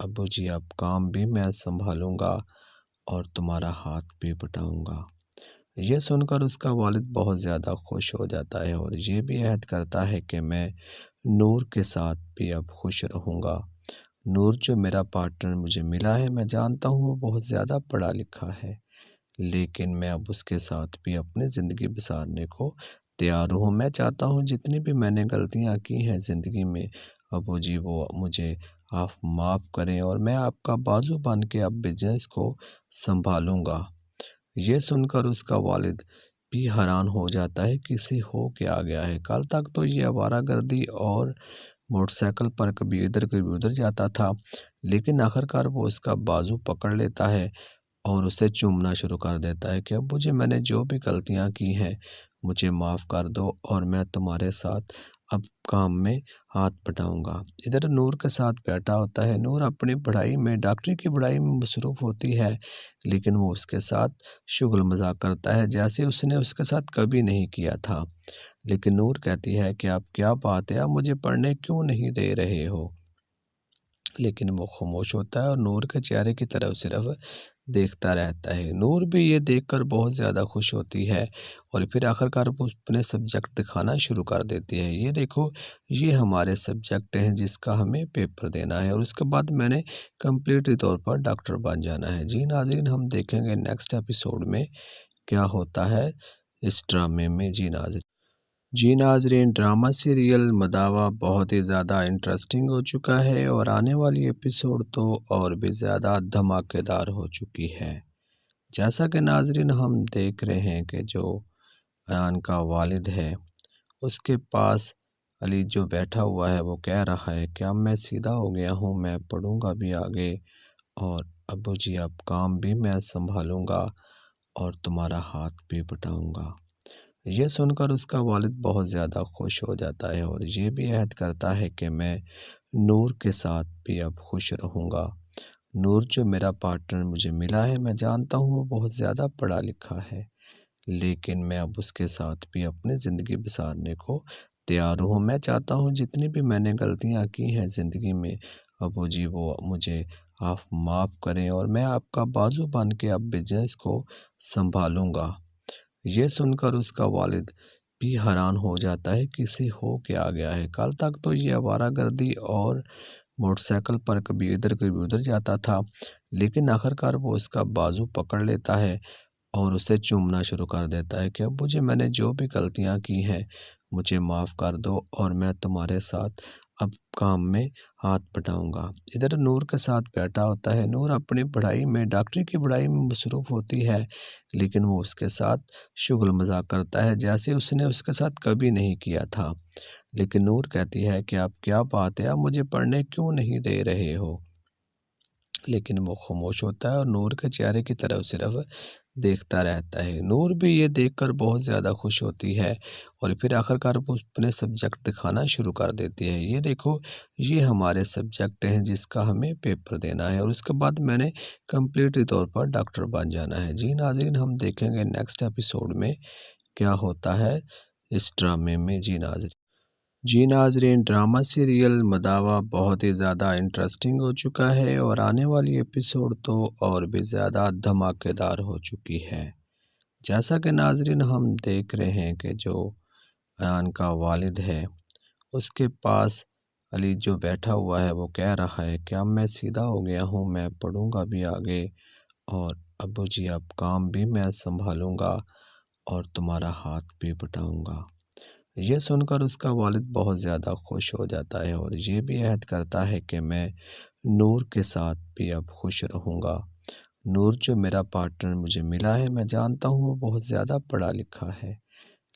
ابو جی اب کام بھی میں سنبھالوں گا اور تمہارا ہاتھ بھی بٹاؤں گا۔ یہ سن کر اس کا والد بہت زیادہ خوش ہو جاتا ہے اور یہ بھی عہد کرتا ہے کہ میں نور کے ساتھ بھی اب خوش رہوں گا۔ نور جو میرا پارٹنر مجھے ملا ہے، میں جانتا ہوں وہ بہت زیادہ پڑھا لکھا ہے، لیکن میں اب اس کے ساتھ بھی اپنی زندگی بسارنے کو تیار ہوں۔ میں چاہتا ہوں جتنی بھی میں نے غلطیاں کی ہیں زندگی میں، ابو جی وہ مجھے آپ معاف کریں اور میں آپ کا بازو بن کے اب بزنس کو سنبھالوں گا۔ یہ سن کر اس کا والد بھی حیران ہو جاتا ہے کہ اسے ہو کیا گیا ہے۔ کل تک تو یہ آوارہ گردی اور موٹر سائیکل پر کبھی ادھر کبھی ادھر جاتا تھا، لیکن آخرکار وہ اس کا بازو پکڑ لیتا ہے اور اسے چومنا شروع کر دیتا ہے کہ ابو جی میں نے جو بھی غلطیاں کی ہیں مجھے معاف کر دو اور میں تمہارے ساتھ اب کام میں ہاتھ بٹاؤں گا۔ ادھر نور کے ساتھ بیٹھا ہوتا ہے۔ نور اپنی پڑھائی میں، ڈاکٹری کی پڑھائی میں مصروف ہوتی ہے، لیکن وہ اس کے ساتھ شغل مذاق کرتا ہے جیسے اس نے اس کے ساتھ کبھی نہیں کیا تھا۔ لیکن نور کہتی ہے کہ آپ کیا بات ہے، آپ مجھے پڑھنے کیوں نہیں دے رہے ہو؟ لیکن وہ خاموش ہوتا ہے اور نور کے چہرے کی طرف صرف دیکھتا رہتا ہے۔ نور بھی یہ دیکھ کر بہت زیادہ خوش ہوتی ہے اور پھر آخرکار وہ اپنے سبجیکٹ دکھانا شروع کر دیتی ہے۔ یہ دیکھو، یہ ہمارے سبجیکٹ ہیں جس کا ہمیں پیپر دینا ہے اور اس کے بعد میں نے کمپلیٹلی طور پر ڈاکٹر بن جانا ہے۔ جی ناظرین، ہم دیکھیں گے نیکسٹ ایپیسوڈ میں کیا ہوتا ہے اس ڈرامے میں۔ جی ناظرین، ڈرامہ سیریل مداوا بہت ہی زیادہ انٹرسٹنگ ہو چکا ہے اور آنے والی ایپیسوڈ تو اور بھی زیادہ دھماکے دار ہو چکی ہے۔ جیسا کہ ناظرین ہم دیکھ رہے ہیں کہ جو ایان کا والد ہے، اس کے پاس علی جو بیٹھا ہوا ہے وہ کہہ رہا ہے کہ اب میں سیدھا ہو گیا ہوں، میں پڑھوں گا بھی آگے اور ابو جی اب کام بھی میں سنبھالوں گا اور تمہارا ہاتھ بھی بٹاؤں گا۔ یہ سن کر اس کا والد بہت زیادہ خوش ہو جاتا ہے اور یہ بھی عہد کرتا ہے کہ میں نور کے ساتھ بھی اب خوش رہوں گا۔ نور جو میرا پارٹنر مجھے ملا ہے، میں جانتا ہوں وہ بہت زیادہ پڑھا لکھا ہے، لیکن میں اب اس کے ساتھ بھی اپنی زندگی بسارنے کو تیار ہوں۔ میں چاہتا ہوں جتنی بھی میں نے غلطیاں کی ہیں زندگی میں، ابو جی وہ مجھے آپ معاف کریں اور میں آپ کا بازو بن کے اب بزنس کو سنبھالوں گا۔ یہ سن کر اس کا والد بھی حیران ہو جاتا ہے کہ اسے ہو کیا گیا ہے۔ کل تک تو یہ آوارہ گردی اور موٹر سائیکل پر کبھی ادھر کبھی ادھر جاتا تھا، لیکن آخرکار وہ اس کا بازو پکڑ لیتا ہے اور اسے چومنا شروع کر دیتا ہے کہ ابو جی میں نے جو بھی غلطیاں کی ہیں مجھے معاف کر دو اور میں تمہارے ساتھ اب کام میں ہاتھ بٹاؤں گا۔ ادھر نور کے ساتھ بیٹھا ہوتا ہے۔ نور اپنی پڑھائی میں، ڈاکٹری کی پڑھائی میں مصروف ہوتی ہے، لیکن وہ اس کے ساتھ شغل مذاق کرتا ہے جیسے اس نے اس کے ساتھ کبھی نہیں کیا تھا۔ لیکن نور کہتی ہے کہ آپ کیا بات ہے، آپ مجھے پڑھنے کیوں نہیں دے رہے ہو؟ لیکن وہ خاموش ہوتا ہے اور نور کے چہرے کی طرف صرف دیکھتا رہتا ہے۔ نور بھی یہ دیکھ کر بہت زیادہ خوش ہوتی ہے اور پھر آخرکار وہ اپنے سبجیکٹ دکھانا شروع کر دیتی ہے۔ یہ دیکھو، یہ ہمارے سبجیکٹ ہیں جس کا ہمیں پیپر دینا ہے اور اس کے بعد میں نے کمپلیٹلی طور پر ڈاکٹر بن جانا ہے۔ جی ناظرین، ہم دیکھیں گے نیکسٹ ایپیسوڈ میں کیا ہوتا ہے اس ڈرامے میں۔ جی ناظرین، ڈرامہ سیریل مداوا بہت ہی زیادہ انٹرسٹنگ ہو چکا ہے اور آنے والی ایپیسوڈ تو اور بھی زیادہ دھماکے دار ہو چکی ہے۔ جیسا کہ ناظرین ہم دیکھ رہے ہیں کہ جو ایان کا والد ہے، اس کے پاس علی جو بیٹھا ہوا ہے وہ کہہ رہا ہے کہ اب میں سیدھا ہو گیا ہوں، میں پڑھوں گا بھی آگے اور ابو جی اب کام بھی میں سنبھالوں گا اور تمہارا ہاتھ بھی بٹاؤں گا۔ یہ سن کر اس کا والد بہت زیادہ خوش ہو جاتا ہے اور یہ بھی عہد کرتا ہے کہ میں نور کے ساتھ بھی اب خوش رہوں گا۔ نور جو میرا پارٹنر مجھے ملا ہے، میں جانتا ہوں وہ بہت زیادہ پڑھا لکھا ہے،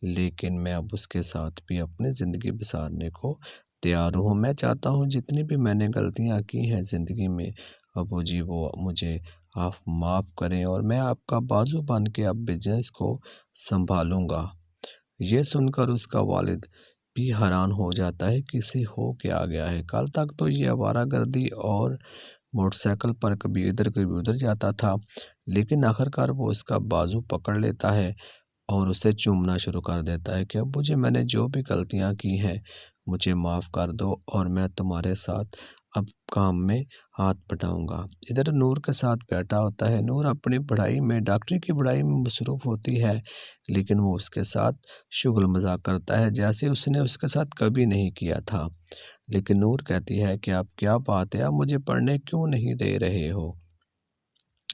لیکن میں اب اس کے ساتھ بھی اپنی زندگی بسارنے کو تیار ہوں۔ میں چاہتا ہوں جتنی بھی میں نے غلطیاں کی ہیں زندگی میں، ابو جی وہ مجھے آپ معاف کریں اور میں آپ کا بازو بن کے اب بزنس کو سنبھالوں گا۔ یہ سن کر اس کا والد بھی حیران ہو جاتا ہے کہ اسے ہو کیا گیا ہے۔ کل تک تو یہ آوارہ گردی اور موٹر سائیکل پر کبھی ادھر کبھی ادھر جاتا تھا، لیکن آخرکار وہ اس کا بازو پکڑ لیتا ہے اور اسے چومنا شروع کر دیتا ہے کہ ابو جی میں نے جو بھی غلطیاں کی ہیں مجھے معاف کر دو اور میں تمہارے ساتھ اب کام میں ہاتھ بٹاؤں گا۔ ادھر نور کے ساتھ بیٹھا ہوتا ہے۔ نور اپنی پڑھائی میں، ڈاکٹری کی پڑھائی میں مصروف ہوتی ہے، لیکن وہ اس کے ساتھ شغل مذاق کرتا ہے جیسے اس نے اس کے ساتھ کبھی نہیں کیا تھا۔ لیکن نور کہتی ہے کہ اب کیا بات ہے، آپ مجھے پڑھنے کیوں نہیں دے رہے ہو؟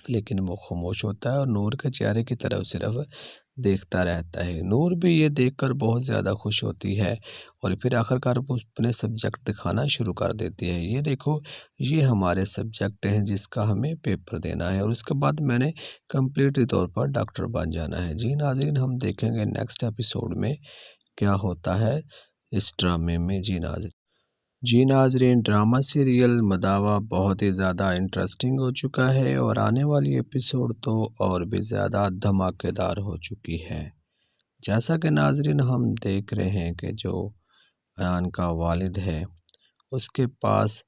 لیکن وہ خاموش ہوتا ہے اور نور کے چہرے کی طرف صرف دیکھتا رہتا ہے۔ نور بھی یہ دیکھ کر بہت زیادہ خوش ہوتی ہے اور پھر آخرکار وہ اپنے سبجیکٹ دکھانا شروع کر دیتی ہے۔ یہ دیکھو، یہ ہمارے سبجیکٹ ہیں جس کا ہمیں پیپر دینا ہے اور اس کے بعد میں نے کمپلیٹلی طور پر ڈاکٹر بن جانا ہے۔ جی ناظرین، ہم دیکھیں گے نیکسٹ ایپیسوڈ میں کیا ہوتا ہے اس ڈرامے میں۔ جی ناظرین، ڈرامہ سیریل مداوا بہت ہی زیادہ انٹرسٹنگ ہو چکا ہے اور آنے والی ایپیسوڈ تو اور بھی زیادہ دھماکے دار ہو چکی ہے۔ جیسا کہ ناظرین ہم دیکھ رہے ہیں کہ جو ایان کا والد ہے، اس کے پاس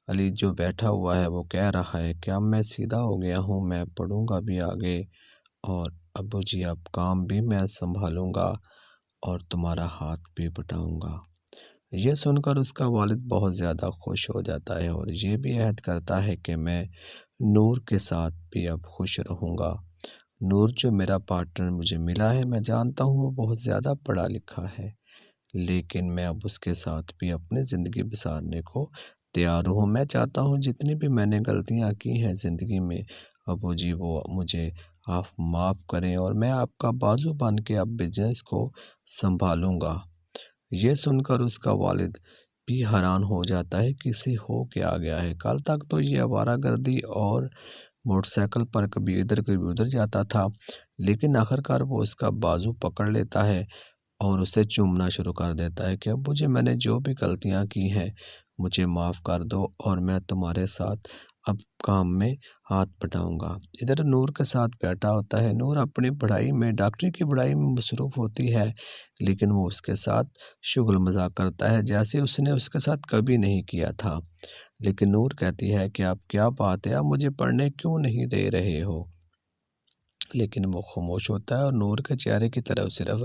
علی جو بیٹھا ہوا ہے وہ کہہ رہا ہے کہ اب میں سیدھا ہو گیا ہوں، میں پڑھوں گا بھی آگے اور ابو جی اب کام بھی میں سنبھالوں گا اور تمہارا ہاتھ بھی بٹاؤں گا۔ یہ سن کر اس کا والد بہت زیادہ خوش ہو جاتا ہے اور یہ بھی عہد کرتا ہے کہ میں نور کے ساتھ بھی اب خوش رہوں گا۔ نور جو میرا پارٹنر مجھے ملا ہے، میں جانتا ہوں وہ بہت زیادہ پڑھا لکھا ہے، لیکن میں اب اس کے ساتھ بھی اپنی زندگی بسارنے کو تیار ہوں۔ میں چاہتا ہوں جتنی بھی میں نے غلطیاں کی ہیں زندگی میں، ابو جی وہ مجھے آپ معاف کریں اور میں آپ کا بازو بن کے اب بزنس کو سنبھالوں گا۔ یہ سن کر اس کا والد بھی حیران ہو جاتا ہے کہ اسے ہو کیا گیا ہے۔ کل تک تو یہ آوارہ گردی اور موٹر سائیکل پر کبھی ادھر کبھی ادھر جاتا تھا، لیکن آخرکار وہ اس کا بازو پکڑ لیتا ہے اور اسے چومنا شروع کر دیتا ہے کہ ابو جی میں نے جو بھی غلطیاں کی ہیں مجھے معاف کر دو اور میں تمہارے ساتھ اب کام میں ہاتھ بٹاؤں گا۔ ادھر نور کے ساتھ بیٹھا ہوتا ہے۔ نور اپنی پڑھائی میں، ڈاکٹری کی پڑھائی میں مصروف ہوتی ہے، لیکن وہ اس کے ساتھ شغل مذاق کرتا ہے جیسے اس نے اس کے ساتھ کبھی نہیں کیا تھا۔ لیکن نور کہتی ہے کہ اب کیا بات ہے، آپ مجھے پڑھنے کیوں نہیں دے رہے ہو؟ لیکن وہ خاموش ہوتا ہے اور نور کے چہرے کی طرف صرف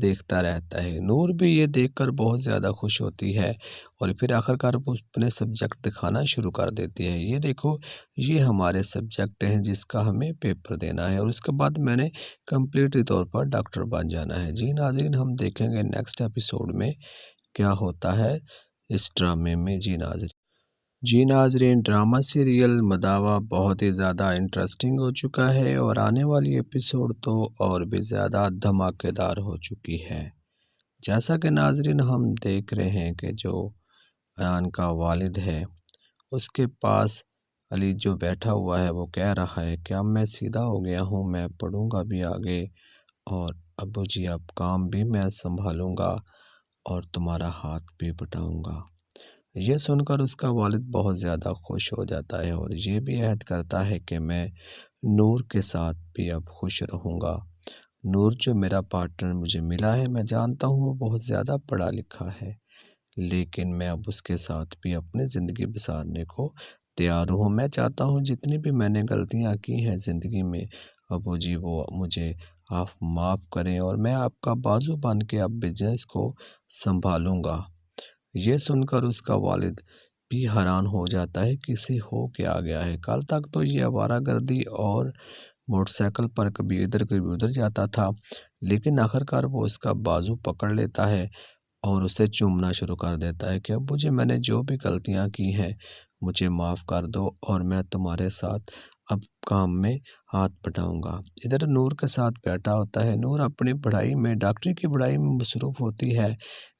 دیکھتا رہتا ہے۔ نور بھی یہ دیکھ کر بہت زیادہ خوش ہوتی ہے اور پھر آخرکار وہ اپنے سبجیکٹ دکھانا شروع کر دیتی ہے۔ یہ دیکھو، یہ ہمارے سبجیکٹ ہیں جس کا ہمیں پیپر دینا ہے اور اس کے بعد میں نے کمپلیٹلی طور پر ڈاکٹر بن جانا ہے۔ جی ناظرین، ہم دیکھیں گے نیکسٹ ایپیسوڈ میں کیا ہوتا ہے اس ڈرامے میں۔ جی ناظرین، ڈرامہ سیریل مداوا بہت ہی زیادہ انٹرسٹنگ ہو چکا ہے اور آنے والی ایپیسوڈ تو اور بھی زیادہ دھماکے دار ہو چکی ہے۔ جیسا کہ ناظرین ہم دیکھ رہے ہیں کہ جو ایان کا والد ہے، اس کے پاس علی جو بیٹھا ہوا ہے وہ کہہ رہا ہے کہ اب میں سیدھا ہو گیا ہوں، میں پڑھوں گا بھی آگے اور ابو جی اب کام بھی میں سنبھالوں گا اور تمہارا ہاتھ بھی بٹاؤں گا۔ یہ سن کر اس کا والد بہت زیادہ خوش ہو جاتا ہے اور یہ بھی عہد کرتا ہے کہ میں نور کے ساتھ بھی اب خوش رہوں گا۔ نور جو میرا پارٹنر مجھے ملا ہے، میں جانتا ہوں وہ بہت زیادہ پڑھا لکھا ہے، لیکن میں اب اس کے ساتھ بھی اپنی زندگی بسارنے کو تیار ہوں۔ میں چاہتا ہوں جتنی بھی میں نے غلطیاں کی ہیں زندگی میں، ابو جی وہ مجھے آپ معاف کریں اور میں آپ کا بازو بن کے اب بزنس کو سنبھالوں گا۔ یہ سن کر اس کا والد بھی حیران ہو جاتا ہے کہ اسے ہو کیا گیا ہے۔ کل تک تو یہ آوارہ گردی اور موٹر سائیکل پر کبھی ادھر کبھی ادھر جاتا تھا، لیکن آخرکار وہ اس کا بازو پکڑ لیتا ہے اور اسے چومنا شروع کر دیتا ہے کہ ابو جی میں نے جو بھی غلطیاں کی ہیں مجھے معاف کر دو اور میں تمہارے ساتھ اب کام میں ہاتھ بٹاؤں گا۔ ادھر نور کے ساتھ بیٹھا ہوتا ہے۔ نور اپنی پڑھائی میں، ڈاکٹری کی پڑھائی میں مصروف ہوتی ہے،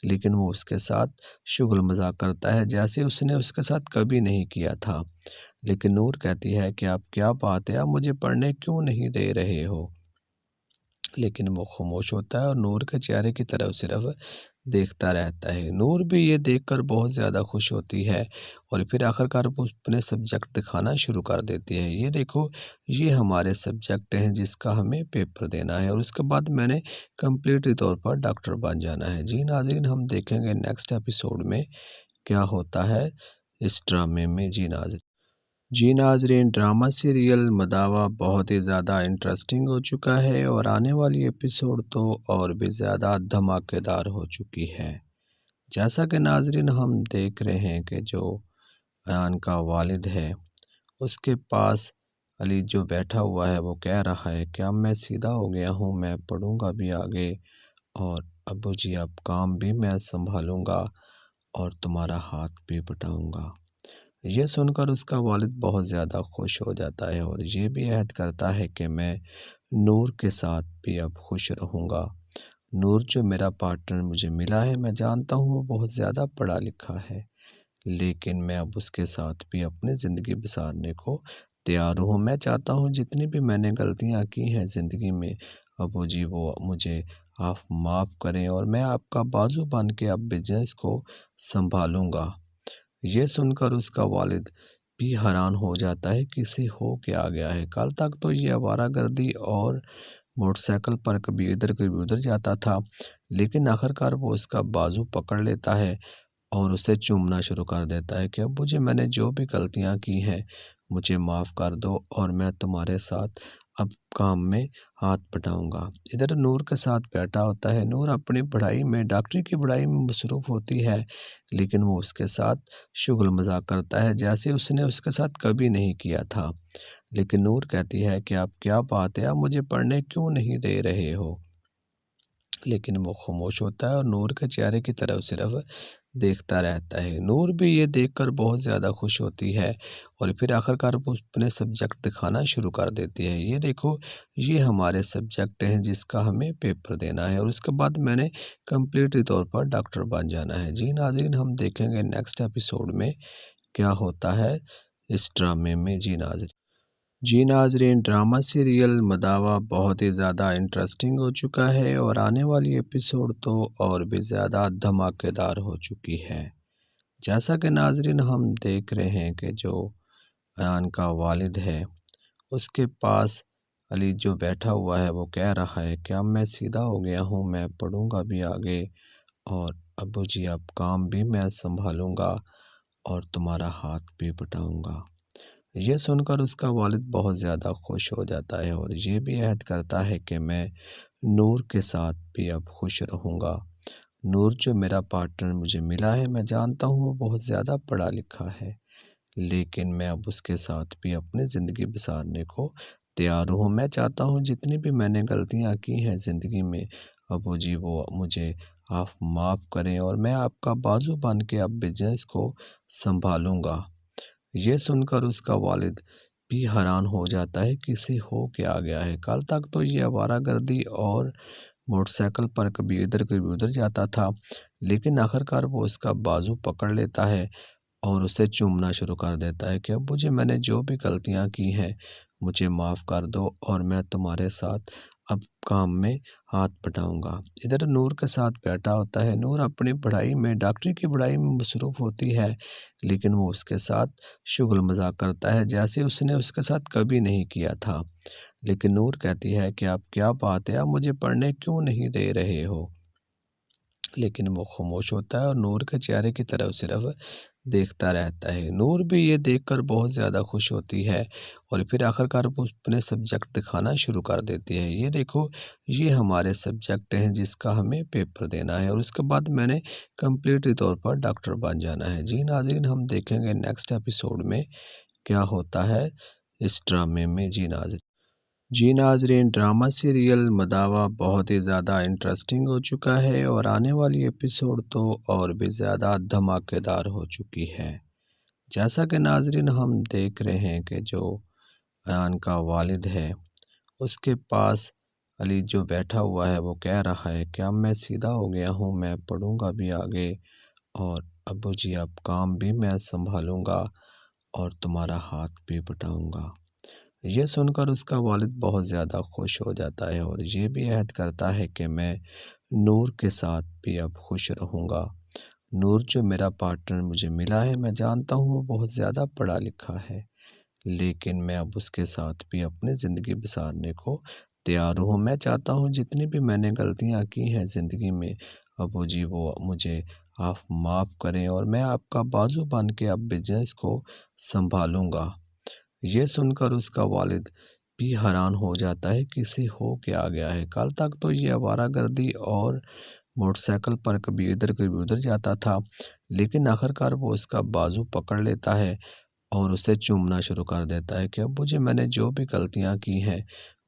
لیکن وہ اس کے ساتھ شغل مذاق کرتا ہے جیسے اس نے اس کے ساتھ کبھی نہیں کیا تھا۔ لیکن نور کہتی ہے کہ اب کیا بات ہے، آپ مجھے پڑھنے کیوں نہیں دے رہے ہو؟ لیکن وہ خاموش ہوتا ہے اور نور کے چہرے کی طرف صرف دیکھتا رہتا ہے۔ نور بھی یہ دیکھ کر بہت زیادہ خوش ہوتی ہے اور پھر آخرکار وہ اپنے سبجیکٹ دکھانا شروع کر دیتی ہے۔ یہ دیکھو، یہ ہمارے سبجیکٹ ہیں جس کا ہمیں پیپر دینا ہے اور اس کے بعد میں نے کمپلیٹلی طور پر ڈاکٹر بن جانا ہے۔ جی ناظرین، ہم دیکھیں گے نیکسٹ ایپیسوڈ میں کیا ہوتا ہے اس ڈرامے میں۔ جی ناظرین، ڈرامہ سیریل مداوا بہت ہی زیادہ انٹرسٹنگ ہو چکا ہے اور آنے والی ایپیسوڈ تو اور بھی زیادہ دھماکے دار ہو چکی ہے۔ جیسا کہ ناظرین ہم دیکھ رہے ہیں کہ جو ایان کا والد ہے اس کے پاس علی جو بیٹھا ہوا ہے وہ کہہ رہا ہے کہ اب میں سیدھا ہو گیا ہوں، میں پڑھوں گا بھی آگے، اور ابو جی اب کام بھی میں سنبھالوں گا اور تمہارا ہاتھ بھی بٹاؤں گا۔ یہ سن کر اس کا والد بہت زیادہ خوش ہو جاتا ہے اور یہ بھی عہد کرتا ہے کہ میں نور کے ساتھ بھی اب خوش رہوں گا۔ نور جو میرا پارٹنر مجھے ملا ہے، میں جانتا ہوں وہ بہت زیادہ پڑھا لکھا ہے، لیکن میں اب اس کے ساتھ بھی اپنی زندگی بسارنے کو تیار ہوں۔ میں چاہتا ہوں جتنی بھی میں نے غلطیاں کی ہیں زندگی میں، ابو جی وہ مجھے آپ معاف کریں اور میں آپ کا بازو بن کے اب بزنس کو سنبھالوں گا۔ یہ سن کر اس کا والد بھی حیران ہو جاتا ہے کہ اسے ہو کیا آ گیا ہے۔ کل تک تو یہ آوارہ گردی اور موٹر سائیکل پر کبھی ادھر کبھی ادھر جاتا تھا، لیکن آخرکار وہ اس کا بازو پکڑ لیتا ہے اور اسے چومنا شروع کر دیتا ہے کہ ابو جی میں نے جو بھی غلطیاں کی ہیں مجھے معاف کر دو اور میں تمہارے ساتھ اب کام میں ہاتھ بٹاؤں گا۔ ادھر نور کے ساتھ بیٹھا ہوتا ہے۔ نور اپنی پڑھائی میں، ڈاکٹری کی پڑھائی میں مصروف ہوتی ہے، لیکن وہ اس کے ساتھ شغل مذاق کرتا ہے جیسے اس نے اس کے ساتھ کبھی نہیں کیا تھا۔ لیکن نور کہتی ہے کہ اب کیا بات ہے، آپ مجھے پڑھنے کیوں نہیں دے رہے ہو؟ لیکن وہ خاموش ہوتا ہے اور نور کے چہرے کی طرف صرف دیکھتا رہتا ہے۔ نور بھی یہ دیکھ کر بہت زیادہ خوش ہوتی ہے اور پھر آخرکار وہ اپنے سبجیکٹ دکھانا شروع کر دیتی ہے۔ یہ دیکھو، یہ ہمارے سبجیکٹ ہیں جس کا ہمیں پیپر دینا ہے اور اس کے بعد میں نے کمپلیٹلی طور پر ڈاکٹر بن جانا ہے۔ جی ناظرین، ہم دیکھیں گے نیکسٹ ایپیسوڈ میں کیا ہوتا ہے اس ڈرامے میں۔ جی ناظرین، ڈرامہ سیریل مداوا بہت ہی زیادہ انٹرسٹنگ ہو چکا ہے اور آنے والی ایپیسوڈ تو اور بھی زیادہ دھماکے دار ہو چکی ہے۔ جیسا کہ ناظرین ہم دیکھ رہے ہیں کہ جو ایان کا والد ہے اس کے پاس علی جو بیٹھا ہوا ہے وہ کہہ رہا ہے کہ اب میں سیدھا ہو گیا ہوں، میں پڑھوں گا بھی آگے، اور ابو جی اب کام بھی میں سنبھالوں گا اور تمہارا ہاتھ بھی بٹاؤں گا۔ یہ سن کر اس کا والد بہت زیادہ خوش ہو جاتا ہے اور یہ بھی عہد کرتا ہے کہ میں نور کے ساتھ بھی اب خوش رہوں گا۔ نور جو میرا پارٹنر مجھے ملا ہے، میں جانتا ہوں وہ بہت زیادہ پڑھا لکھا ہے، لیکن میں اب اس کے ساتھ بھی اپنی زندگی بسارنے کو تیار ہوں۔ میں چاہتا ہوں جتنی بھی میں نے غلطیاں کی ہیں زندگی میں، ابو جی وہ مجھے آپ معاف کریں اور میں آپ کا بازو بن کے اب بزنس کو سنبھالوں گا۔ یہ سن کر اس کا والد بھی حیران ہو جاتا ہے کہ اسے ہو کیا آ گیا ہے۔ کل تک تو یہ آوارہ گردی اور موٹر سائیکل پر کبھی ادھر کبھی ادھر جاتا تھا، لیکن آخرکار وہ اس کا بازو پکڑ لیتا ہے اور اسے چومنا شروع کر دیتا ہے کہ ابو جی میں نے جو بھی غلطیاں کی ہیں مجھے معاف کر دو اور میں تمہارے ساتھ اب کام میں ہاتھ بٹاؤں گا۔ ادھر نور کے ساتھ بیٹھا ہوتا ہے۔ نور اپنی پڑھائی میں، ڈاکٹری کی پڑھائی میں مصروف ہوتی ہے، لیکن وہ اس کے ساتھ شغل مذاق کرتا ہے جیسے اس نے اس کے ساتھ کبھی نہیں کیا تھا۔ لیکن نور کہتی ہے کہ اب کیا بات ہے، آپ مجھے پڑھنے کیوں نہیں دے رہے ہو؟ لیکن وہ خاموش ہوتا ہے اور نور کے چہرے کی طرف صرف دیکھتا رہتا ہے۔ نور بھی یہ دیکھ کر بہت زیادہ خوش ہوتی ہے اور پھر آخرکار وہ اپنے سبجیکٹ دکھانا شروع کر دیتی ہے۔ یہ دیکھو، یہ ہمارے سبجیکٹ ہیں جس کا ہمیں پیپر دینا ہے اور اس کے بعد میں نے کمپلیٹلی طور پر ڈاکٹر بن جانا ہے۔ جی ناظرین، ہم دیکھیں گے نیکسٹ ایپیسوڈ میں کیا ہوتا ہے اس ڈرامے میں۔ جی ناظرین، ڈرامہ سیریل مداوا بہت ہی زیادہ انٹرسٹنگ ہو چکا ہے اور آنے والی ایپیسوڈ تو اور بھی زیادہ دھماکے دار ہو چکی ہے۔ جیسا کہ ناظرین ہم دیکھ رہے ہیں کہ جو ایان کا والد ہے اس کے پاس علی جو بیٹھا ہوا ہے وہ کہہ رہا ہے کہ اب میں سیدھا ہو گیا ہوں، میں پڑھوں گا بھی آگے، اور ابو جی اب کام بھی میں سنبھالوں گا اور تمہارا ہاتھ بھی بٹاؤں گا۔ یہ سن کر اس کا والد بہت زیادہ خوش ہو جاتا ہے اور یہ بھی عہد کرتا ہے کہ میں نور کے ساتھ بھی اب خوش رہوں گا۔ نور جو میرا پارٹنر مجھے ملا ہے، میں جانتا ہوں وہ بہت زیادہ پڑھا لکھا ہے، لیکن میں اب اس کے ساتھ بھی اپنی زندگی بسارنے کو تیار ہوں۔ میں چاہتا ہوں جتنی بھی میں نے غلطیاں کی ہیں زندگی میں، ابو جی وہ مجھے آپ معاف کریں اور میں آپ کا بازو بن کے اب بزنس کو سنبھالوں گا۔ یہ سن کر اس کا والد بھی حیران ہو جاتا ہے کہ اسے ہو کیا آ گیا ہے۔ کل تک تو یہ آوارہ گردی اور موٹر سائیکل پر کبھی ادھر جاتا تھا، لیکن آخرکار وہ اس کا بازو پکڑ لیتا ہے اور اسے چومنا شروع کر دیتا ہے کہ ابو جی میں نے جو بھی غلطیاں کی ہیں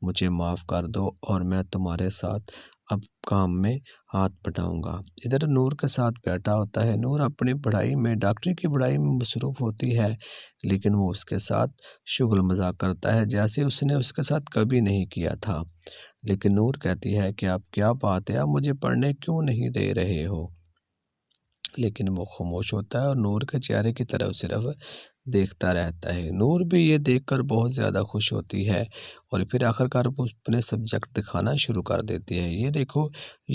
مجھے معاف کر دو اور میں تمہارے ساتھ اب کام میں ہاتھ بٹاؤں گا۔ ادھر نور کے ساتھ بیٹھا ہوتا ہے۔ نور اپنی پڑھائی میں ڈاکٹری کی پڑھائی میں مصروف ہوتی ہے، لیکن وہ اس کے ساتھ شغل مذاق کرتا ہے جیسے اس نے اس کے ساتھ کبھی نہیں کیا تھا۔ لیکن نور کہتی ہے کہ آپ کیا بات ہے، آپ مجھے پڑھنے کیوں نہیں دے رہے ہو؟ لیکن وہ خاموش ہوتا ہے اور نور کے چہرے کی طرف صرف دیکھتا رہتا ہے۔ نور بھی یہ دیکھ کر بہت زیادہ خوش ہوتی ہے اور پھر آخرکار وہ اپنے سبجیکٹ دکھانا شروع کر دیتی ہے۔ یہ دیکھو،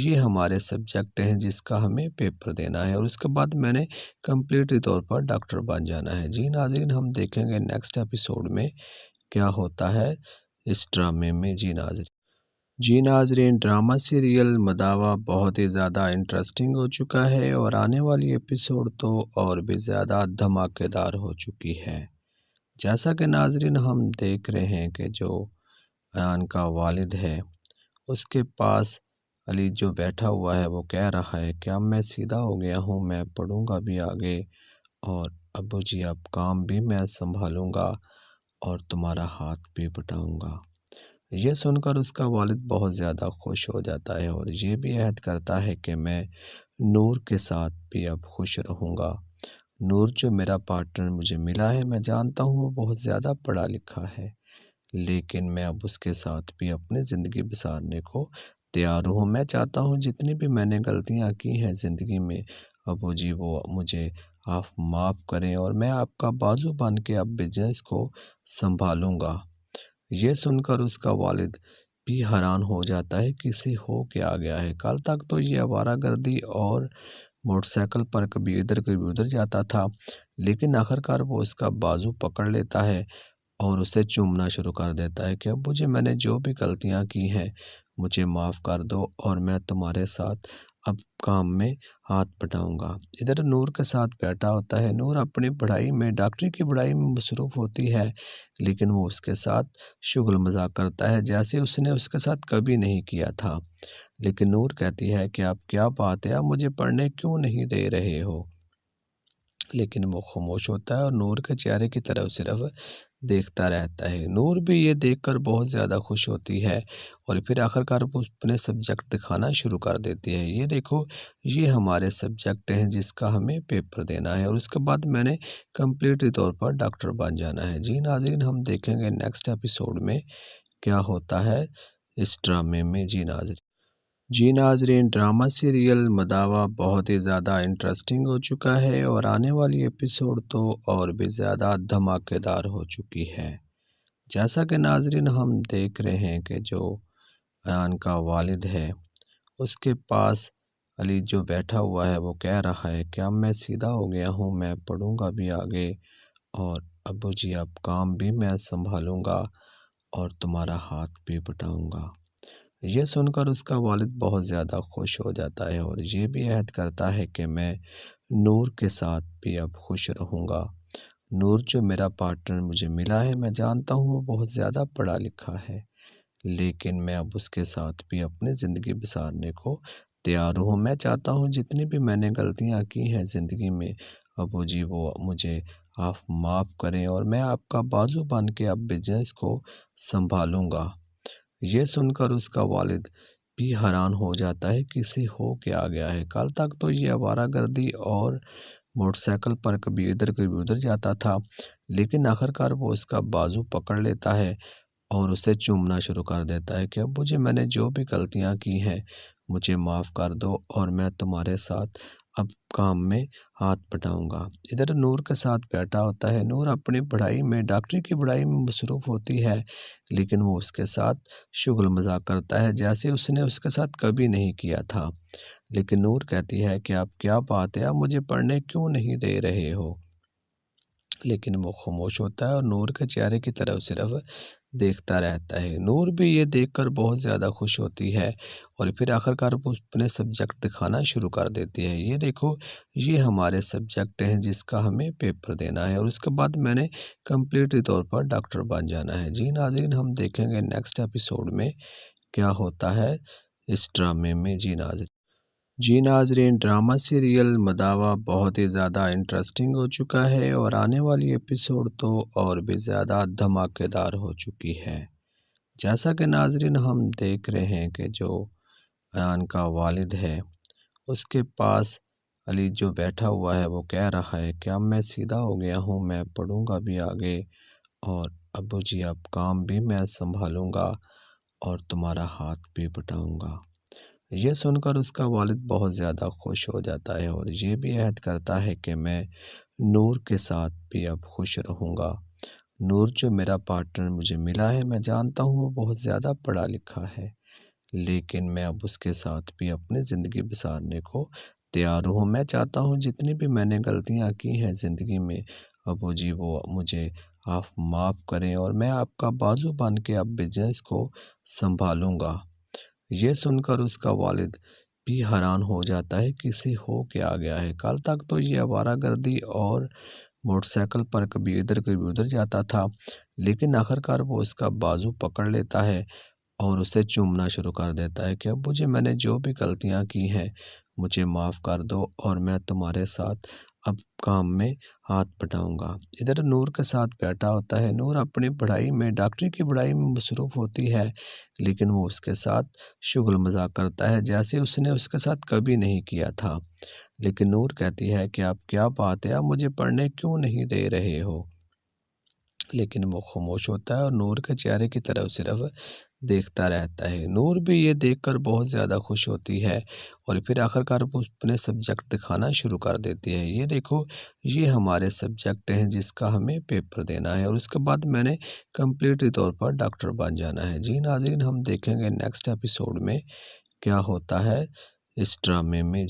یہ ہمارے سبجیکٹ ہیں جس کا ہمیں پیپر دینا ہے اور اس کے بعد میں نے کمپلیٹلی طور پر ڈاکٹر بن جانا ہے۔ جی ناظرین، ہم دیکھیں گے نیکسٹ ایپیسوڈ میں کیا ہوتا ہے اس ڈرامے میں۔ جی ناظرین، ڈرامہ سیریل مداوا بہت ہی زیادہ انٹرسٹنگ ہو چکا ہے اور آنے والی ایپیسوڈ تو اور بھی زیادہ دھماکے دار ہو چکی ہے۔ جیسا کہ ناظرین ہم دیکھ رہے ہیں کہ جو ایان کا والد ہے اس کے پاس علی جو بیٹھا ہوا ہے وہ کہہ رہا ہے کہ اب میں سیدھا ہو گیا ہوں، میں پڑھوں گا بھی آگے اور ابو جی اب کام بھی میں سنبھالوں گا اور تمہارا ہاتھ بھی بٹاؤں گا۔ یہ سن کر اس کا والد بہت زیادہ خوش ہو جاتا ہے اور یہ بھی عہد کرتا ہے کہ میں نور کے ساتھ بھی اب خوش رہوں گا۔ نور جو میرا پارٹنر مجھے ملا ہے، میں جانتا ہوں وہ بہت زیادہ پڑھا لکھا ہے، لیکن میں اب اس کے ساتھ بھی اپنی زندگی بسارنے کو تیار ہوں۔ میں چاہتا ہوں جتنی بھی میں نے غلطیاں کی ہیں زندگی میں ابو جی وہ مجھے آپ معاف کریں اور میں آپ کا بازو بن کے اب بزنس کو سنبھالوں گا۔ یہ سن کر اس کا والد بھی حیران ہو جاتا ہے کہ اسے ہو کیا گیا ہے۔ کل تک تو یہ آوارہ گردی اور موٹر سائیکل پر کبھی ادھر جاتا تھا، لیکن آخرکار وہ اس کا بازو پکڑ لیتا ہے اور اسے چومنا شروع کر دیتا ہے کہ ابو جی میں نے جو بھی غلطیاں کی ہیں مجھے معاف کر دو اور میں تمہارے ساتھ اب کام میں ہاتھ بٹاؤں گا۔ ادھر نور کے ساتھ بیٹھا ہوتا ہے۔ نور اپنی پڑھائی میں ڈاکٹری کی پڑھائی میں مصروف ہوتی ہے، لیکن وہ اس کے ساتھ شغل مذاق کرتا ہے جیسے اس نے اس کے ساتھ کبھی نہیں کیا تھا۔ لیکن نور کہتی ہے کہ آپ کیا بات ہے، آپ مجھے پڑھنے کیوں نہیں دے رہے ہو؟ لیکن وہ خاموش ہوتا ہے اور نور کے چہرے کی طرف صرف دیکھتا رہتا ہے۔ نور بھی یہ دیکھ کر بہت زیادہ خوش ہوتی ہے اور پھر آخرکار وہ اپنے سبجیکٹ دکھانا شروع کر دیتی ہے۔ یہ دیکھو، یہ ہمارے سبجیکٹ ہیں جس کا ہمیں پیپر دینا ہے اور اس کے بعد میں نے کمپلیٹلی طور پر ڈاکٹر بن جانا ہے۔ جی ناظرین، ہم دیکھیں گے نیکسٹ ایپیسوڈ میں کیا ہوتا ہے اس ڈرامے میں۔ جی ناظرین، ڈرامہ سیریل مداوا بہت ہی زیادہ انٹرسٹنگ ہو چکا ہے اور آنے والی ایپیسوڈ تو اور بھی زیادہ دھماکے دار ہو چکی ہے۔ جیسا کہ ناظرین ہم دیکھ رہے ہیں کہ جو ایان کا والد ہے اس کے پاس علی جو بیٹھا ہوا ہے وہ کہہ رہا ہے کہ اب میں سیدھا ہو گیا ہوں، میں پڑھوں گا بھی آگے اور ابو جی اب کام بھی میں سنبھالوں گا اور تمہارا ہاتھ بھی بٹاؤں گا۔ یہ سن کر اس کا والد بہت زیادہ خوش ہو جاتا ہے اور یہ بھی عہد کرتا ہے کہ میں نور کے ساتھ بھی اب خوش رہوں گا۔ نور جو میرا پارٹنر مجھے ملا ہے، میں جانتا ہوں وہ بہت زیادہ پڑھا لکھا ہے، لیکن میں اب اس کے ساتھ بھی اپنی زندگی بسارنے کو تیار ہوں۔ میں چاہتا ہوں جتنی بھی میں نے غلطیاں کی ہیں زندگی میں ابو جی وہ مجھے آپ معاف کریں اور میں آپ کا بازو بن کے اب بزنس کو سنبھالوں گا۔ یہ سن کر اس کا والد بھی حیران ہو جاتا ہے کہ اسے ہو کیا گیا ہے۔ کل تک تو یہ آوارہ گردی اور موٹر سائیکل پر کبھی ادھر جاتا تھا، لیکن آخرکار وہ اس کا بازو پکڑ لیتا ہے اور اسے چومنا شروع کر دیتا ہے کہ ابو جی میں نے جو بھی غلطیاں کی ہیں مجھے معاف کر دو اور میں تمہارے ساتھ اب کام میں ہاتھ بٹاؤں گا۔ ادھر نور کے ساتھ بیٹھا ہوتا ہے۔ نور اپنی پڑھائی میں ڈاکٹری کی پڑھائی میں مصروف ہوتی ہے، لیکن وہ اس کے ساتھ شغل مذاق کرتا ہے جیسے اس نے اس کے ساتھ کبھی نہیں کیا تھا۔ لیکن نور کہتی ہے کہ آپ کیا بات ہے، آپ مجھے پڑھنے کیوں نہیں دے رہے ہو؟ لیکن وہ خاموش ہوتا ہے اور نور کے چہرے کی طرف صرف دیکھتا رہتا ہے۔ نور بھی یہ دیکھ کر بہت زیادہ خوش ہوتی ہے اور پھر آخرکار وہ اپنے سبجیکٹ دکھانا شروع کر دیتی ہے۔ یہ دیکھو، یہ ہمارے سبجیکٹ ہیں جس کا ہمیں پیپر دینا ہے اور اس کے بعد میں نے کمپلیٹلی طور پر ڈاکٹر بن جانا ہے۔ جی ناظرین، ہم دیکھیں گے نیکسٹ ایپیسوڈ میں کیا ہوتا ہے اس ڈرامے میں۔ جی ناظرین، ڈرامہ سیریل مداوا بہت ہی زیادہ انٹرسٹنگ ہو چکا ہے اور آنے والی ایپیسوڈ تو اور بھی زیادہ دھماکے دار ہو چکی ہے۔ جیسا کہ ناظرین ہم دیکھ رہے ہیں کہ جو ایان کا والد ہے اس کے پاس علی جو بیٹھا ہوا ہے وہ کہہ رہا ہے کہ اب میں سیدھا ہو گیا ہوں، میں پڑھوں گا بھی آگے اور ابو جی اب کام بھی میں سنبھالوں گا اور تمہارا ہاتھ بھی بٹاؤں گا۔ یہ سن کر اس کا والد بہت زیادہ خوش ہو جاتا ہے اور یہ بھی عہد کرتا ہے کہ میں نور کے ساتھ بھی اب خوش رہوں گا۔ نور جو میرا پارٹنر مجھے ملا ہے، میں جانتا ہوں وہ بہت زیادہ پڑھا لکھا ہے، لیکن میں اب اس کے ساتھ بھی اپنی زندگی بسارنے کو تیار ہوں۔ میں چاہتا ہوں جتنی بھی میں نے غلطیاں کی ہیں زندگی میں ابو جی وہ مجھے آپ معاف کریں اور میں آپ کا بازو بن کے اب بزنس کو سنبھالوں گا۔ یہ سن کر اس کا والد بھی حیران ہو جاتا ہے کہ اسے ہو کیا آ گیا ہے۔ کل تک تو یہ آوارہ گردی اور موٹر سائیکل پر کبھی ادھر کبھی ادھر جاتا تھا، لیکن آخرکار وہ اس کا بازو پکڑ لیتا ہے اور اسے چومنا شروع کر دیتا ہے کہ ابو جی میں نے جو بھی غلطیاں کی ہیں مجھے معاف کر دو اور میں تمہارے ساتھ اب کام میں ہاتھ بٹاؤں گا۔ ادھر نور کے ساتھ بیٹھا ہوتا ہے۔ نور اپنی پڑھائی میں ڈاکٹری کی پڑھائی میں مصروف ہوتی ہے، لیکن وہ اس کے ساتھ شغل مذاق کرتا ہے جیسے اس نے اس کے ساتھ کبھی نہیں کیا تھا۔ لیکن نور کہتی ہے کہ آپ کیا بات ہے، آپ مجھے پڑھنے کیوں نہیں دے رہے ہو؟ لیکن وہ خاموش ہوتا ہے اور نور کے چہرے کی طرف صرف دیکھتا رہتا ہے۔ نور بھی یہ دیکھ کر بہت زیادہ خوش ہوتی ہے اور پھر آخرکار وہ اپنے سبجیکٹ دکھانا شروع کر دیتی ہے۔ یہ دیکھو، یہ ہمارے سبجیکٹ ہیں جس کا ہمیں پیپر دینا ہے اور اس کے بعد میں نے کمپلیٹلی طور پر ڈاکٹر بن جانا ہے۔ جی ناظرین ہم دیکھیں گے نیکسٹ ایپیسوڈ میں کیا ہوتا ہے اس ڈرامے میں۔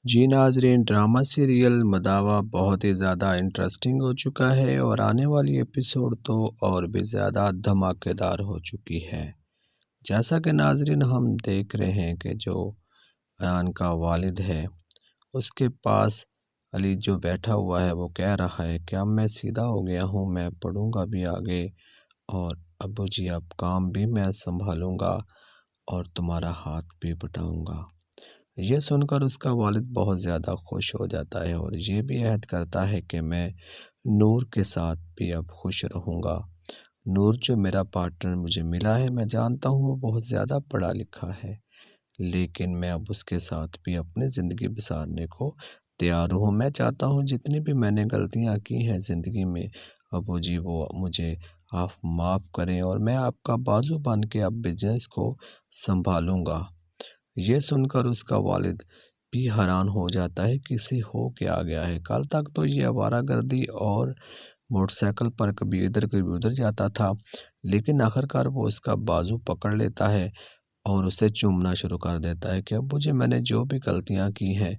جی ناظرین ڈرامہ سیریل مداوا بہت ہی زیادہ انٹرسٹنگ ہو چکا ہے اور آنے والی ایپیسوڈ تو اور بھی زیادہ دھماکے دار ہو چکی ہے۔ جیسا کہ ناظرین ہم دیکھ رہے ہیں کہ جو ایان کا والد ہے اس کے پاس علی جو بیٹھا ہوا ہے وہ کہہ رہا ہے کہ اب میں سیدھا ہو گیا ہوں، میں پڑھوں گا بھی آگے اور ابو جی اب کام بھی میں سنبھالوں گا اور تمہارا ہاتھ بھی بٹاؤں گا۔ یہ سن کر اس کا والد بہت زیادہ خوش ہو جاتا ہے اور یہ بھی عہد کرتا ہے کہ میں نور کے ساتھ بھی اب خوش رہوں گا۔ نور جو میرا پارٹنر مجھے ملا ہے، میں جانتا ہوں وہ بہت زیادہ پڑھا لکھا ہے، لیکن میں اب اس کے ساتھ بھی اپنی زندگی بسارنے کو تیار ہوں۔ میں چاہتا ہوں جتنی بھی میں نے غلطیاں کی ہیں زندگی میں ابو جی وہ مجھے آپ معاف کریں اور میں آپ کا بازو بن کے اب بزنس کو سنبھالوں گا۔ یہ سن کر اس کا والد بھی حیران ہو جاتا ہے کہ اسے ہو کیا آ گیا ہے۔ کل تک تو یہ آوارہ گردی اور موٹر سائیکل پر کبھی ادھر کبھی ادھر جاتا تھا، لیکن آخرکار وہ اس کا بازو پکڑ لیتا ہے اور اسے چومنا شروع کر دیتا ہے کہ ابو جی میں نے جو بھی غلطیاں کی ہیں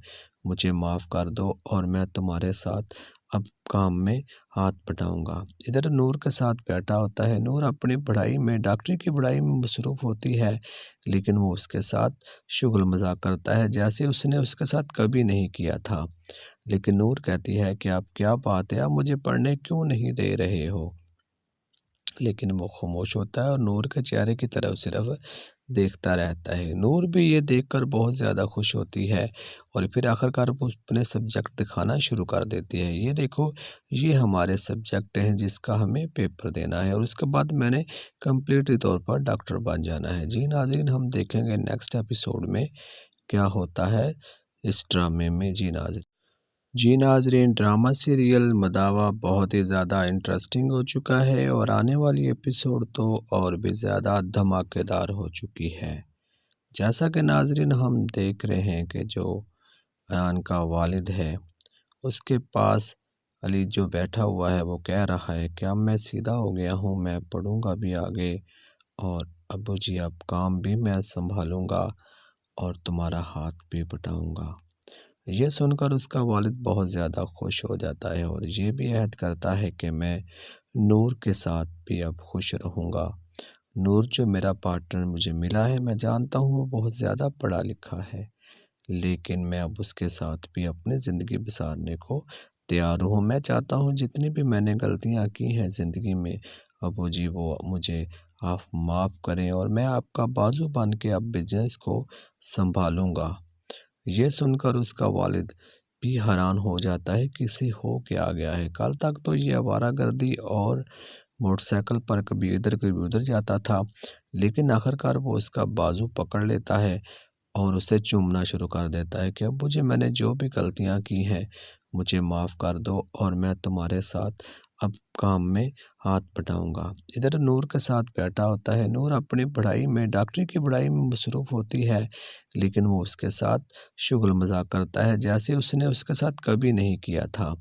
مجھے معاف کر دو اور میں تمہارے ساتھ اب کام میں ہاتھ بٹاؤں گا۔ ادھر نور کے ساتھ بیٹھا ہوتا ہے۔ نور اپنی پڑھائی میں ڈاکٹری کی پڑھائی میں مصروف ہوتی ہے، لیکن وہ اس کے ساتھ شغل مذاق کرتا ہے جیسے اس نے اس کے ساتھ کبھی نہیں کیا تھا۔ لیکن نور کہتی ہے کہ آپ کیا بات ہے، آپ مجھے پڑھنے کیوں نہیں دے رہے ہو؟ لیکن وہ خاموش ہوتا ہے اور نور کے چہرے کی طرف صرف دیکھتا رہتا ہے۔ نور بھی یہ دیکھ کر بہت زیادہ خوش ہوتی ہے اور پھر آخرکار وہ اپنے سبجیکٹ دکھانا شروع کر دیتی ہے۔ یہ دیکھو، یہ ہمارے سبجیکٹ ہیں جس کا ہمیں پیپر دینا ہے اور اس کے بعد میں نے کمپلیٹلی طور پر ڈاکٹر بن جانا ہے۔ جی ناظرین ہم دیکھیں گے نیکسٹ ایپیسوڈ میں کیا ہوتا ہے اس ڈرامے میں۔ جی ناظرین ڈرامہ سیریل مداوا بہت ہی زیادہ انٹرسٹنگ ہو چکا ہے اور آنے والی ایپیسوڈ تو اور بھی زیادہ دھماکے دار ہو چکی ہے۔ جیسا کہ ناظرین ہم دیکھ رہے ہیں کہ جو ایان کا والد ہے اس کے پاس علی جو بیٹھا ہوا ہے وہ کہہ رہا ہے کہ اب میں سیدھا ہو گیا ہوں، میں پڑھوں گا بھی آگے اور ابو جی اب کام بھی میں سنبھالوں گا اور تمہارا ہاتھ بھی بٹاؤں گا۔ یہ سن کر اس کا والد بہت زیادہ خوش ہو جاتا ہے اور یہ بھی عہد کرتا ہے کہ میں نور کے ساتھ بھی اب خوش رہوں گا۔ نور جو میرا پارٹنر مجھے ملا ہے، میں جانتا ہوں وہ بہت زیادہ پڑھا لکھا ہے، لیکن میں اب اس کے ساتھ بھی اپنی زندگی بسارنے کو تیار ہوں۔ میں چاہتا ہوں جتنی بھی میں نے غلطیاں کی ہیں زندگی میں ابو جی وہ مجھے آپ معاف کریں اور میں آپ کا بازو بن کے اب بزنس کو سنبھالوں گا۔ یہ سن کر اس کا والد بھی حیران ہو جاتا ہے کہ اسے ہو کیا گیا ہے۔ کل تک تو یہ آوارہ گردی اور موٹر سائیکل پر کبھی ادھر جاتا تھا، لیکن آخرکار وہ اس کا بازو پکڑ لیتا ہے اور اسے چومنا شروع کر دیتا ہے کہ ابو جی، میں نے جو بھی غلطیاں کی ہیں مجھے معاف کر دو اور میں تمہارے ساتھ اب کام میں ہاتھ بٹاؤں گا۔ ادھر نور کے ساتھ بیٹھا ہوتا ہے۔ نور اپنی پڑھائی میں، ڈاکٹری کی پڑھائی میں مصروف ہوتی ہے، لیکن وہ اس کے ساتھ شغل مذاق کرتا ہے جیسے اس نے اس کے ساتھ کبھی نہیں کیا تھا۔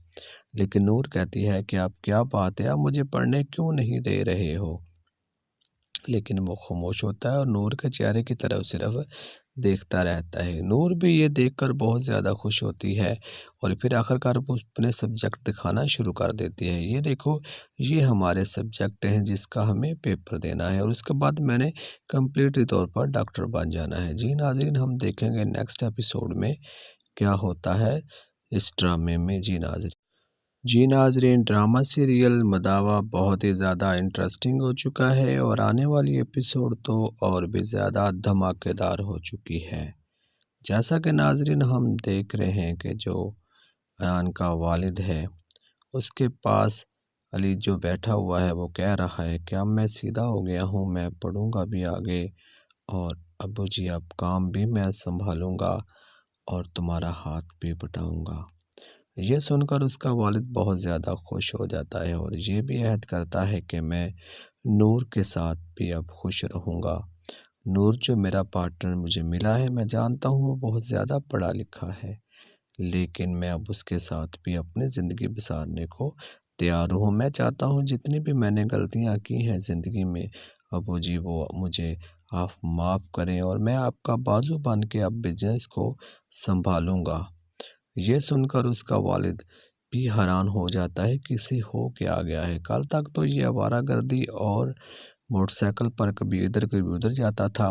لیکن نور کہتی ہے کہ اب کیا بات ہے، آپ مجھے پڑھنے کیوں نہیں دے رہے ہو؟ لیکن وہ خاموش ہوتا ہے اور نور کے چہرے کی طرف صرف دیکھتا رہتا ہے۔ نور بھی یہ دیکھ کر بہت زیادہ خوش ہوتی ہے اور پھر آخرکار وہ اپنے سبجیکٹ دکھانا شروع کر دیتی ہے۔ یہ دیکھو، یہ ہمارے سبجیکٹ ہیں جس کا ہمیں پیپر دینا ہے اور اس کے بعد میں نے کمپلیٹلی طور پر ڈاکٹر بن جانا ہے۔ جی ناظرین، ہم دیکھیں گے نیکسٹ ایپیسوڈ میں کیا ہوتا ہے اس ڈرامے میں۔ جی ناظرین، ڈرامہ سیریل مداوا بہت ہی زیادہ انٹرسٹنگ ہو چکا ہے اور آنے والی ایپیسوڈ تو اور بھی زیادہ دھماکے دار ہو چکی ہے۔ جیسا کہ ناظرین ہم دیکھ رہے ہیں کہ جو ایان کا والد ہے، اس کے پاس علی جو بیٹھا ہوا ہے وہ کہہ رہا ہے کہ اب میں سیدھا ہو گیا ہوں، میں پڑھوں گا بھی آگے اور ابو جی اب کام بھی میں سنبھالوں گا اور تمہارا ہاتھ بھی بٹاؤں گا۔ یہ سن کر اس کا والد بہت زیادہ خوش ہو جاتا ہے اور یہ بھی عہد کرتا ہے کہ میں نور کے ساتھ بھی اب خوش رہوں گا۔ نور جو میرا پارٹنر مجھے ملا ہے، میں جانتا ہوں وہ بہت زیادہ پڑھا لکھا ہے، لیکن میں اب اس کے ساتھ بھی اپنی زندگی بسارنے کو تیار ہوں۔ میں چاہتا ہوں جتنی بھی میں نے غلطیاں کی ہیں زندگی میں، ابو جی وہ مجھے آپ معاف کریں اور میں آپ کا بازو بن کے اب بزنس کو سنبھالوں گا۔ یہ سن کر اس کا والد بھی حیران ہو جاتا ہے کہ اسے ہو کیا گیا ہے۔ کل تک تو یہ آوارہ گردی اور موٹر سائیکل پر کبھی ادھر جاتا تھا،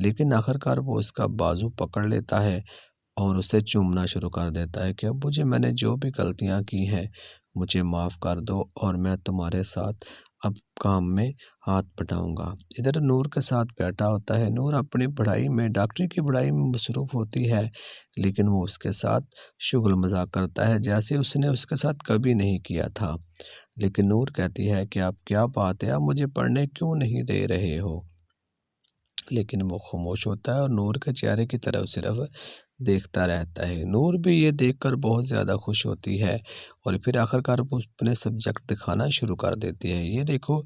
لیکن آخرکار وہ اس کا بازو پکڑ لیتا ہے اور اسے چومنا شروع کر دیتا ہے کہ ابو جی، میں نے جو بھی غلطیاں کی ہیں مجھے معاف کر دو اور میں تمہارے ساتھ اب کام میں ہاتھ بٹاؤں گا۔ ادھر نور کے ساتھ بیٹھا ہوتا ہے۔ نور اپنی پڑھائی میں، ڈاکٹری کی پڑھائی میں مصروف ہوتی ہے، لیکن وہ اس کے ساتھ شغل مذاق کرتا ہے جیسے اس نے اس کے ساتھ کبھی نہیں کیا تھا۔ لیکن نور کہتی ہے کہ اب کیا بات ہے، آپ مجھے پڑھنے کیوں نہیں دے رہے ہو؟ لیکن وہ خاموش ہوتا ہے اور نور کے چہرے کی طرف صرف دیکھتا رہتا ہے۔ نور بھی یہ دیکھ کر بہت زیادہ خوش ہوتی ہے اور پھر آخرکار وہ اپنے سبجیکٹ دکھانا شروع کر دیتی ہے۔ یہ دیکھو،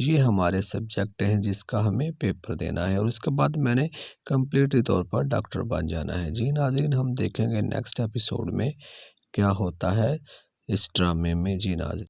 یہ ہمارے سبجیکٹ ہیں جس کا ہمیں پیپر دینا ہے اور اس کے بعد میں نے کمپلیٹلی طور پر ڈاکٹر بن جانا ہے۔ جی ناظرین، ہم دیکھیں گے نیکسٹ ایپیسوڈ میں کیا ہوتا ہے اس ڈرامے میں۔ جی ناظرین۔